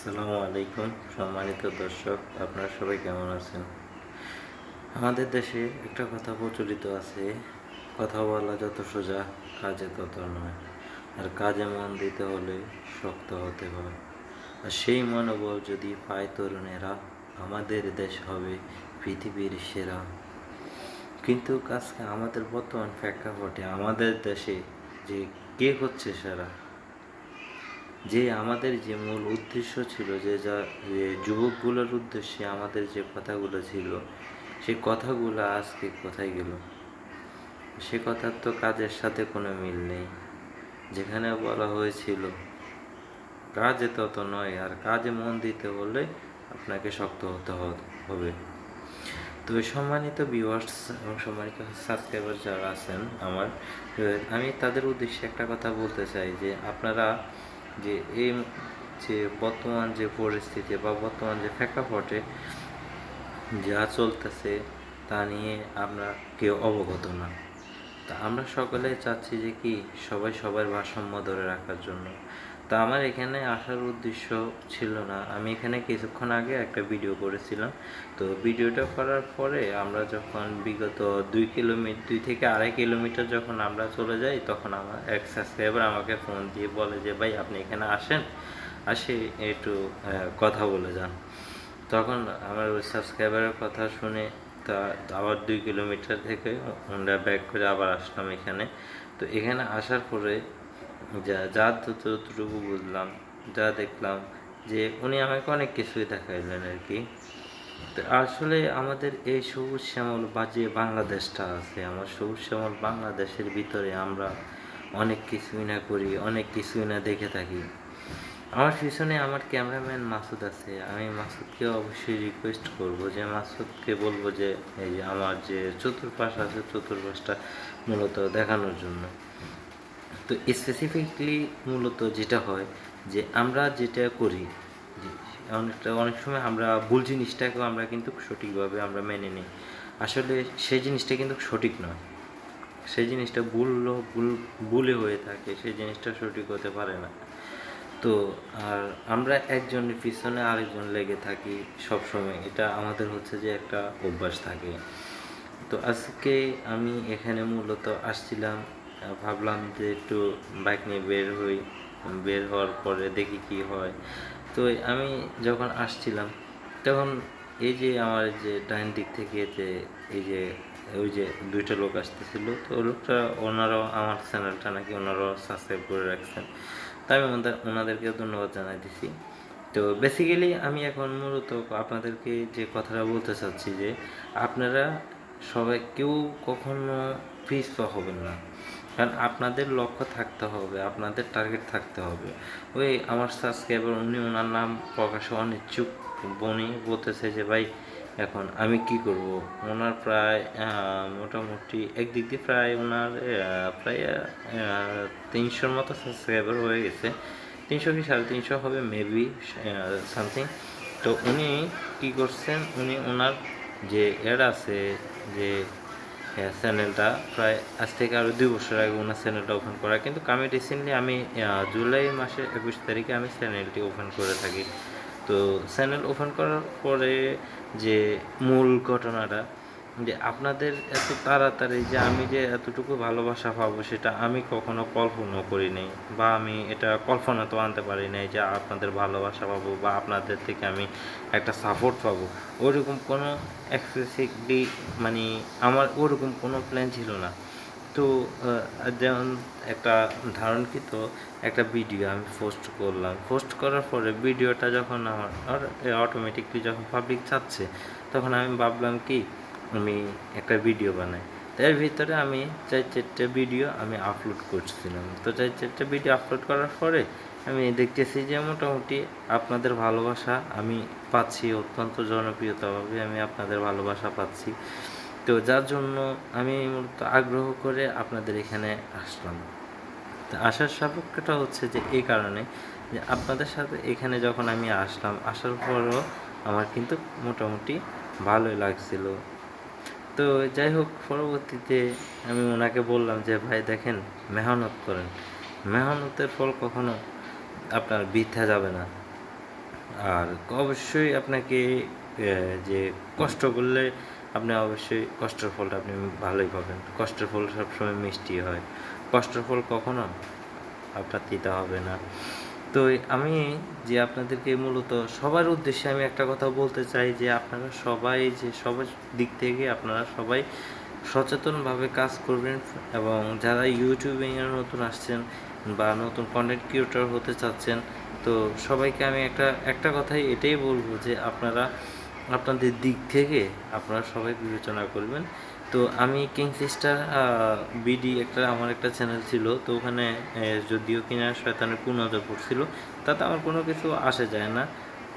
আসসালামু আলাইকুম সম্মানিত দর্শক, আপনারা সবাই কেমন আছেন? আমাদের দেশে একটা কথা প্রচলিত আছে, কথা বলা যত সোজা কাজে তত নয়। আর কাজে মন দিতে হলে শক্ত হতে হয়। আর সেই মনোবল যদি পায় তরুণেরা, আমাদের দেশ হবে পৃথিবীর সেরা। কিন্তু আজকে আমাদের বর্তমান প্রেক্ষাপটে আমাদের দেশে যে কে হচ্ছে সেরা, যে আমাদের যে মূল উদ্দেশ্য ছিল, যে যুবকগুলোর উদ্দেশ্যে আমাদের যে কথাগুলো ছিল, সেই কথাগুলো আজকে কোথায় গেল? সে কথার তো কাজের সাথে কোনো মিল নেই। যেখানে বলা হয়েছিল কাজে তত নয়, আর কাজে মন দিতে হলে আপনাকে শক্ত হতে হবে। তো সম্মানিত ভিউয়ার্স এবং সম্মানিত সাবস্ক্রাইবার যারা আছেন আমার, আমি তাদের উদ্দেশ্যে একটা কথা বলতে চাই যে আপনারা যে এই যে বর্তমান যে পরিস্থিতি বা বর্তমান যে প্রেক্ষাপটে যা চলতেছে তা নিয়ে আমরা কেউ অবগত না। তা আমরা সকলে চাচ্ছি যে কি সবাই সবার ভারসাম্য ধরে রাখার জন্য। তা আমার এখানে আসার উদ্দেশ্য ছিল না, আমি এখানে কিছুক্ষণ আগে একটা ভিডিও করেছিলাম। তো ভিডিওটা করার পরে আমরা যখন বিগত 2 থেকে 2.5 কিলোমিটার যখন আমরা চলে যাই, তখন আমার এক সাবস্ক্রাইবার আমাকে ফোন দিয়ে বলে যে ভাই আপনি এখানে আসেন, আসে একটু কথা বলে যান। তখন আমার ওই সাবস্ক্রাইবারের কথা শুনে তা আবার 2 কিলোমিটার থেকে আমরা ব্যাক করে আবার আসলাম এখানে। তো এখানে আসার পরে যতটুকু বুঝলাম, যা দেখলাম, যে উনি আমাকে অনেক কিছুই দেখাইলেন আর কি। তো আসলে আমাদের এই সবুজ শ্যামল বা যে বাংলাদেশটা আছে, আমার সবুজ শ্যামল বাংলাদেশের ভিতরে আমরা অনেক কিছুই না করি, অনেক কিছুই না দেখে থাকি। আমার পিছনে আমার ক্যামেরাম্যান মাসুদ আছে, আমি মাসুদকে অবশ্যই রিকোয়েস্ট করব, যে মাসুদকে বলবো যে এই যে আমার যে চতুর্পাশ আছে, চতুর্পাশটা মূলত দেখানোর জন্য। তো স্পেসিফিকলি মূলত যেটা হয় যে আমরা যেটা করি, যে অনেক সময় আমরা ভুল জিনিসটাকেও আমরা কিন্তু সঠিকভাবে আমরা মেনে নিই। আসলে সেই জিনিসটা কিন্তু সঠিক নয়, সেই জিনিসটা ভুলে হয়ে থাকে, সেই জিনিসটা সঠিক হতে পারে না। তো আর আমরা একজনের পিছনে আরেকজন লেগে থাকি সব সময়, এটা আমাদের হচ্ছে যে একটা অভ্যাস থাকে। তো আজকে আমি এখানে মূলত আসছিলাম, ভাবলাম যে একটু বাইক নিয়ে বের হওয়ার পরে দেখি কি হয়। তো আমি যখন আসছিলাম তখন এই যে আমার যে ডাইন দিক থেকে যে এই যে ওই যে দুইটা লোক আসতেছিল, তো ওই লোকটা ওনারাও আমার চ্যানেলটা নাকি ওনারাও সাবস্ক্রাইব করে রাখছেন। তাই আমি ওনাদেরকে ধন্যবাদ জানাইতেছি। তো বেসিক্যালি আমি এখন মূলত আপনাদেরকে যে কথাটা বলতে চাচ্ছি যে আপনারা সবাই কেউ কখনো পিছপা হবেন না, কারণ আপনাদের লক্ষ্য থাকতে হবে, আপনাদের টার্গেট থাকতে হবে। ওই আমার সাবস্ক্রাইবার উনি ওনার নাম প্রকাশে অনিচ্ছুক, উনি বলতেছে যে ভাই এখন আমি কি করব। ওনার প্রায় মোটামুটি একদিক দিয়ে প্রায় ওনার প্রায় 300-র মতো সাবস্ক্রাইবার হয়ে গেছে, 300 কি 350 হবে মেবি সামথিং। তো উনি কি করছেন, উনি ওনার যে অ্যাড আছে, যে চ্যানেলটা প্রায় আজ থেকে আরও 2 বছর আগে ওনার চ্যানেলটা ওপেন করা, কিন্তু আমি রিসেন্টলি আমি জুলাই মাসের 21 তারিখে আমি চ্যানেলটি ওপেন করে থাকি। তো চ্যানেল ওপেন করার পরে যে মূল ঘটনাটা, যে আপনাদের এত তাড়াতাড়ি যে আমি যে এতটুকু ভালোবাসা পাবো সেটা আমি কখনো কল্পনা করি নাই, বা আমি এটা কল্পনা তো আনতে পারি নাই যে আপনাদের ভালোবাসা পাবো বা আপনাদের থেকে আমি একটা সাপোর্ট পাবো। ওরকম কোনো এক্সপ্রেসিভলি মানে আমার ওরকম কোনো প্ল্যান ছিল না। তো যেমন একটা ধারণকৃত একটা ভিডিও আমি পোস্ট করলাম, পোস্ট করার পরে ভিডিওটা যখন আমার অটোমেটিকলি যখন পাবলিক চাচ্ছে, তখন আমি ভাবলাম কি আমি একটা ভিডিও বানাই। এর ভিতরে আমি 4-4টে ভিডিও আমি আপলোড করছিলাম। তো 4-4টে ভিডিও আপলোড করার পরে আমি দেখতেছি যে মোটামুটি আপনাদের ভালোবাসা আমি পাচ্ছি, অত্যন্ত জনপ্রিয়তাভাবে আমি আপনাদের ভালোবাসা পাচ্ছি। তো যার জন্য আমি মূলত আগ্রহ করে আপনাদের এখানে আসলাম। তো আসার সাপেক্ষটা হচ্ছে যে এই কারণে যে আপনাদের সাথে এখানে যখন আমি আসলাম, আসার পরও আমার কিন্তু মোটামুটি ভালোই লাগছিল। তো যাই হোক, পরবর্তীতে আমি ওনাকে বললাম যে ভাই দেখেন, মেহনত করেন, মেহনতের ফল কখনো আপনার বৃথা যাবে না। আর অবশ্যই আপনাকে যে কষ্ট করলে আপনি অবশ্যই কষ্টের ফলটা আপনি ভালোই পাবেন। কষ্টের ফল সবসময় মিষ্টি হয়, কষ্টের ফল কখনো আপনার তিতা হবে না। তো আমি যে আপনাদেরকে মূলত সবার উদ্দেশ্যে আমি একটা কথা বলতে চাই যে আপনারা সবাই যে সবার দিক থেকে আপনারা সবাই সচেতনভাবে কাজ করবেন, এবং যারা ইউটিউবিংয়ে নতুন আসছেন বা নতুন কন্টেন্ট ক্রিয়েটর হতে চাচ্ছেন, তো সবাইকে আমি একটা কথাই এটাই বলবো যে আপনারা আপনাদের দিক থেকে আপনারা সবাই বিবেচনা করবেন। তো আমি কিং সিস্টার বিডি আমার একটা চ্যানেল ছিল, তো ওখানে যদিও কিনা শয়তানের কুনজর পড়ছিল, তাতে আমার কোনো কিছু আসে যায় না।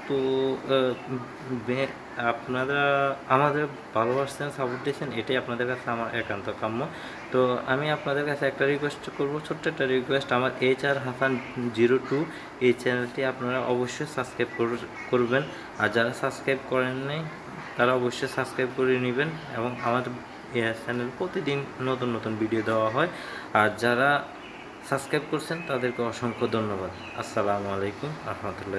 তো আপনারা আমাদের ভালোবাসছেন, সাপোর্ট দিয়েছেন, এটাই আপনাদের কাছে আমার একান্ত কাম্য। তো আমি আপনাদের কাছে একটা রিকোয়েস্ট করব, ছোট্ট একটা রিকোয়েস্ট, আমার HR হাসান 02 এই চ্যানেলটি আপনারা অবশ্যই সাবস্ক্রাইব করবেন। আর যারা সাবস্ক্রাইব করেন নাই তারা অবশ্যই সাবস্ক্রাইব করে নেবেন, এবং আমাদের চ্যানেল প্রতিদিন নতুন নতুন ভিডিও দেওয়া হয়। আর যারা সাবস্ক্রাইব করছেন তাদেরকে অসংখ্য ধন্যবাদ। আসসালামু আলাইকুম রহমতুল্লাহ।